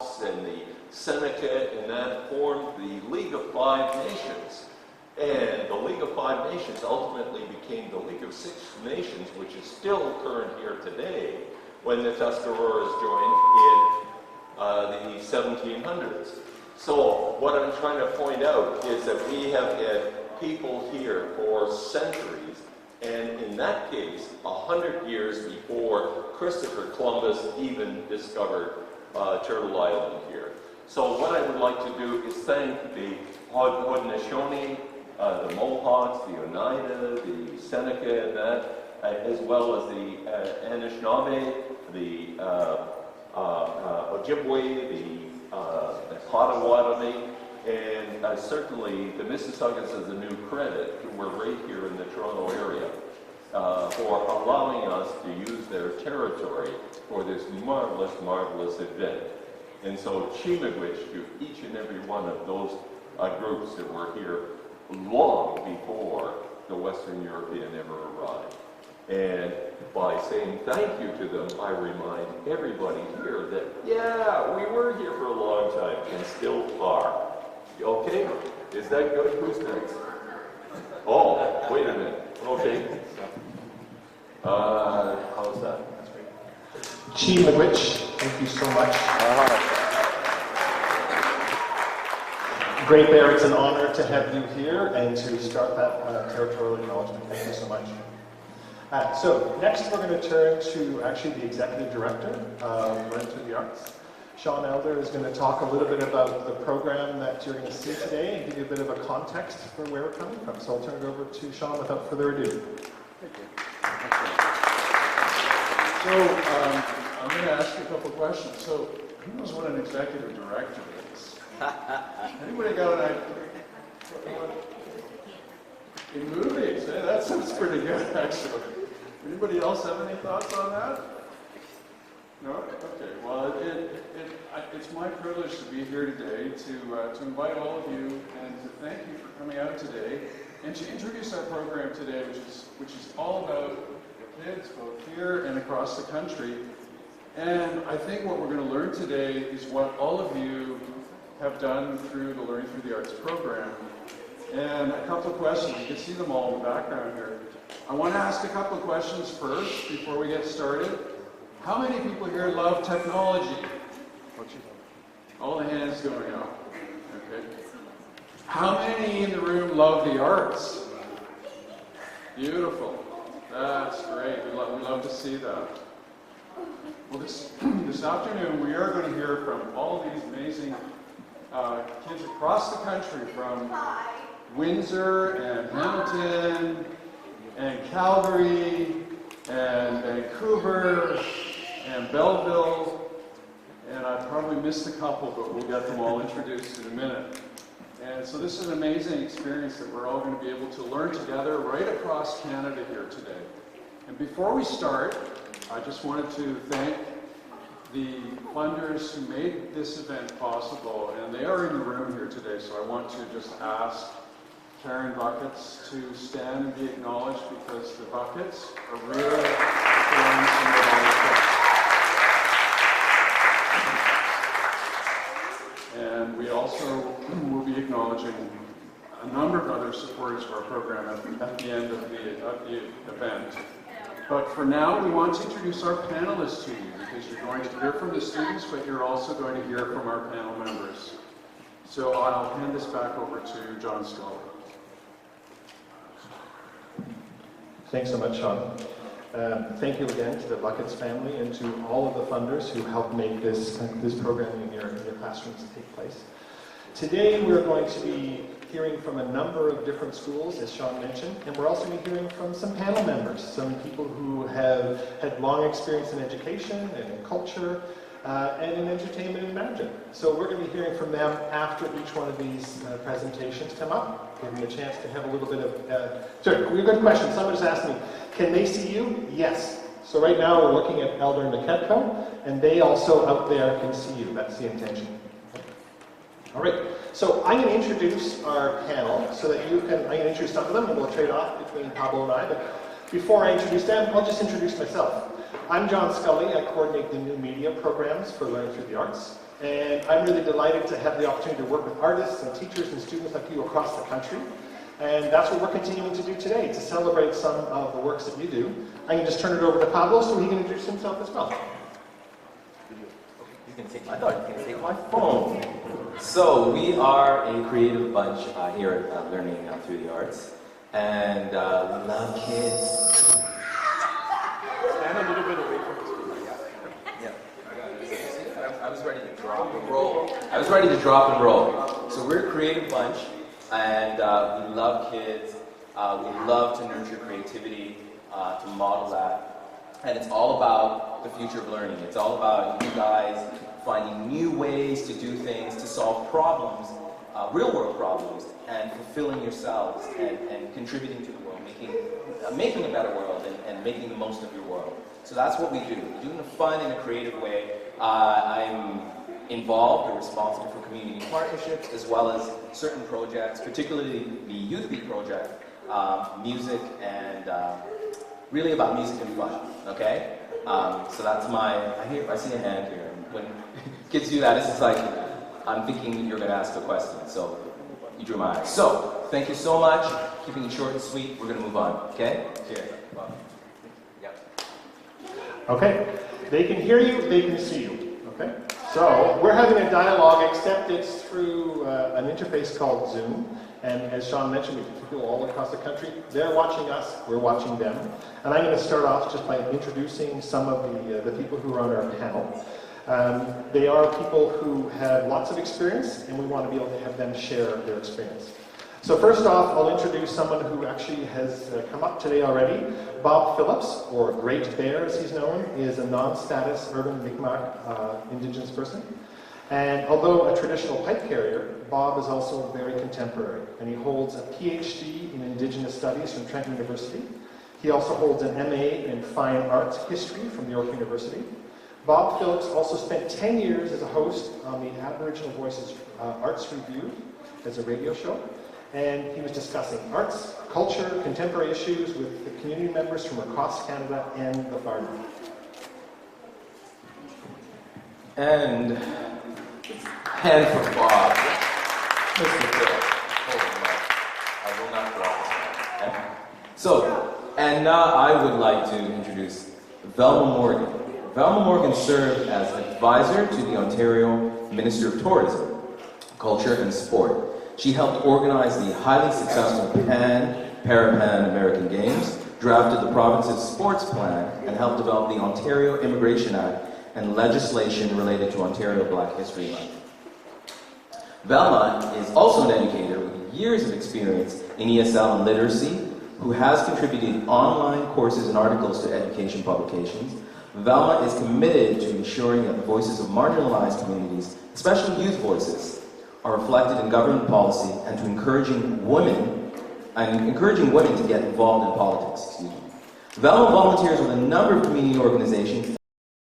and the Seneca, and that formed the League of Five Nations. And the League of Five Nations ultimately became the League of Six Nations, which is still current here today, when the Tuscaroras joined in the 1700s. So what I'm trying to point out is that we have had people here for centuries, and in that case, 100 years before Christopher Columbus even discovered Turtle Island here. So what I would like to do is thank the Haudenosaunee, the Mohawks, the Oneida, the Seneca, and that, as well as the Anishinaabe, the Ojibwe, the Potawatomi, and certainly the Mississaugas as a new credit, who were right here in the Toronto area, for allowing us to use their territory for this marvelous, marvelous event. And so Chimagwich to each and every one of those groups that were here long before the Western European ever arrived. And by saying thank you to them, I remind everybody here that, yeah, we were here for a long time and still are. Okay? Is that good? Who's next? Oh, wait a minute. Okay. How's that? Chimagwich, thank you so much. Great Bear, it's an honor to have you here and to start that territorial acknowledgement. Thank you so much. So next we're going to turn to actually the Executive Director of Learn Through the Arts. Sean Elder is going to talk a little bit about the program that you're going to see today and give you a bit of a context for where we're coming from. So I'll turn it over to Sean without further ado. Thank you. So I'm going to ask you a couple questions. So who knows what an Executive Director is? Anybody got an idea? In movies, eh? That sounds pretty good, actually. Anybody else have any thoughts on that? No? Okay. Well, it's my privilege to be here today to invite all of you and to thank you for coming out today and to introduce our program today, which is all about kids both here and across the country. And I think what we're going to learn today is what all of you have done through the Learning Through the Arts program. And a couple of questions. You can see them all in the background here. I want to ask a couple of questions first before we get started. How many people here love technology? All the hands going up. Okay. How many in the room love the arts? Beautiful. That's great. We love to see that. Well, this afternoon we are going to hear from all of these amazing kids across the country, from Windsor and Hamilton and Calgary and Vancouver and Belleville, and I probably missed a couple, but we'll get them all introduced in a minute. And so this is an amazing experience that we're all going to be able to learn together right across Canada here today. And before we start, I just wanted to thank the funders who made this event possible, and they are in the room here today, so I want to just ask Karen Buckets to stand and be acknowledged, because the Buckets are really doing some of our work. And we also will be acknowledging a number of other supporters of our program at the end of the event. But for now, we want to introduce our panelists to you, because you're going to hear from the students, but you're also going to hear from our panel members. So I'll hand this back over to John Scully. Thanks so much, Sean. Thank you again to the Buckets family and to all of the funders who helped make this program in your classrooms take place. Today we're going to be hearing from a number of different schools, as Sean mentioned, and we're also going to be hearing from some panel members, some people who have had long experience in education and in culture and in entertainment and magic. So we're going to be hearing from them after each one of these presentations come up. Give them a chance to have a little bit of... Sorry, good question. Someone just asked me, can they see you? Yes. So right now we're looking at Elder and McKetco, and they also out there can see you. That's the intention. All right, so I'm going to introduce our panel so that you can, I'm going to introduce some of them and we'll trade off between Pablo and I, but before I introduce them, I'll just introduce myself. I'm John Scully. I coordinate the new media programs for Learning Through the Arts. And I'm really delighted to have the opportunity to work with artists and teachers and students like you across the country. And that's what we're continuing to do today, to celebrate some of the works that you do. I can just turn it over to Pablo so he can introduce himself as well. I thought you were going to take my phone. So we are a creative bunch here at Learning Through the Arts. And we love kids. Stand a little bit away from the speaker. Yeah. I was ready to drop and roll. So we're a creative bunch, and we love kids. We love to nurture creativity, to model that. And it's all about the future of learning. It's all about you guys finding new ways to do things, to solve problems, real-world problems, and fulfilling yourselves and contributing to the world, making a better world and making the most of your world. So that's what we do. We do it in a fun and a creative way. I'm involved or responsible for community partnerships as well as certain projects, particularly the Youth Beat project, music and really about music and fun, okay? So that's I see a hand here. When kids do that, it's just like, I'm thinking you're going to ask a question, so you drew my eyes. So, thank you so much. Keeping it short and sweet, we're going to move on, okay? Cheers. Okay, they can hear you, they can see you, okay? So, we're having a dialogue, except it's through an interface called Zoom. And as Sean mentioned, we have people all across the country. They're watching us, we're watching them. And I'm going to start off just by introducing some of the people who are on our panel. They are people who have lots of experience, and we want to be able to have them share their experience. So first off, I'll introduce someone who actually has come up today already. Bob Phillips, or Great Bear as he's known, is a non-status urban Mi'kmaq Indigenous person. And although a traditional pipe carrier, Bob is also very contemporary, and he holds a PhD in Indigenous Studies from Trent University. He also holds an MA in Fine Arts History from York University. Bob Phillips also spent 10 years as a host on the Aboriginal Voices Arts Review as a radio show, and he was discussing arts, culture, contemporary issues with the community members from across Canada and the Far North. And hand for Bob. Mr. Phil. I will not drop. So, and now I would like to introduce Velma Morgan. Velma Morgan served as advisor to the Ontario Minister of Tourism, Culture and Sport. She helped organize the highly successful Para-Pan American Games, drafted the province's sports plan, and helped develop the Ontario Immigration Act and legislation related to Ontario Black History Month. Velma is also an educator with years of experience in ESL and literacy, who has contributed online courses and articles to education publications. Velma is committed to ensuring that the voices of marginalized communities, especially youth voices, are reflected in government policy and to encouraging women to get involved in politics. Velma volunteers with a number of community organizations